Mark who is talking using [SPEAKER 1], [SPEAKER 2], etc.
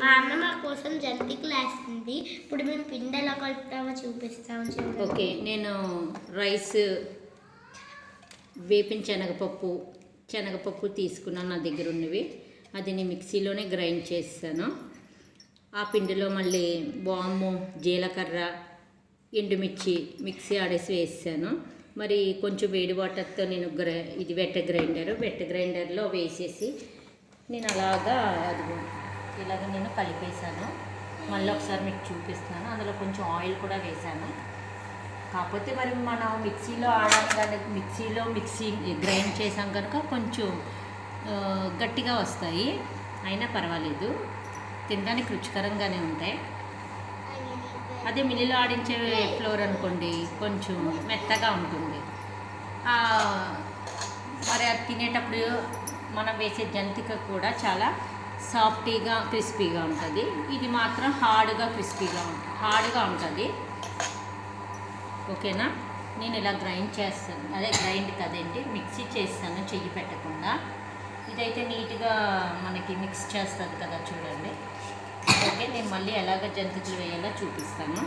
[SPEAKER 1] మా అమ్మ మా కోసం జంతికలు వేస్తుంది. ఇప్పుడు మేము పిండి ఎలా కలుపుతామో చూపిస్తాము.
[SPEAKER 2] ఓకే, నేను రైస్ వేపిన శనగపప్పు తీసుకున్నాను నా దగ్గర ఉన్నవి. అది నేను మిక్సీలోనే గ్రైండ్ చేస్తాను. ఆ పిండిలో మళ్ళీ వాము, జీలకర్ర, ఎండుమిర్చి మిక్సీ ఆడేసి వేసాను. మరి కొంచెం వేడి వాటర్తో నేను ఇది వెట్ట గ్రైండర్లో వేసేసి నేను ఇలాగ నేను కలిపేశాను. మళ్ళీ ఒకసారి మీకు చూపిస్తాను. అందులో కొంచెం ఆయిల్ కూడా వేసాను. కాకపోతే మరి మనం మిక్సీలో గ్రైండ్ చేసాం కనుక కొంచెం గట్టిగా వస్తాయి. అయినా పర్వాలేదు, తినడానికి రుచికరంగానే ఉంటాయి. అదే మిల్లులో ఆడించే ఫ్లోర్ అనుకోండి కొంచెం మెత్తగా ఉంటుంది. మరి అది తినేటప్పుడు మనం వేసే జంతిక కూడా చాలా సాఫ్టీగా క్రిస్పీగా ఉంటుంది. ఇది మాత్రం హార్డ్గా ఉంటుంది. ఓకేనా? నేను ఇలా గ్రైండ్ చేస్తాను. మిక్సీ చేస్తాను చెయ్యి పెట్టకుండా. ఇదైతే నీట్గా మనకి మిక్స్ చేస్తుంది కదా, చూడండి. ఓకే, నేను మళ్ళీ ఎలాగ జంతికలు వేయాలో చూపిస్తాను.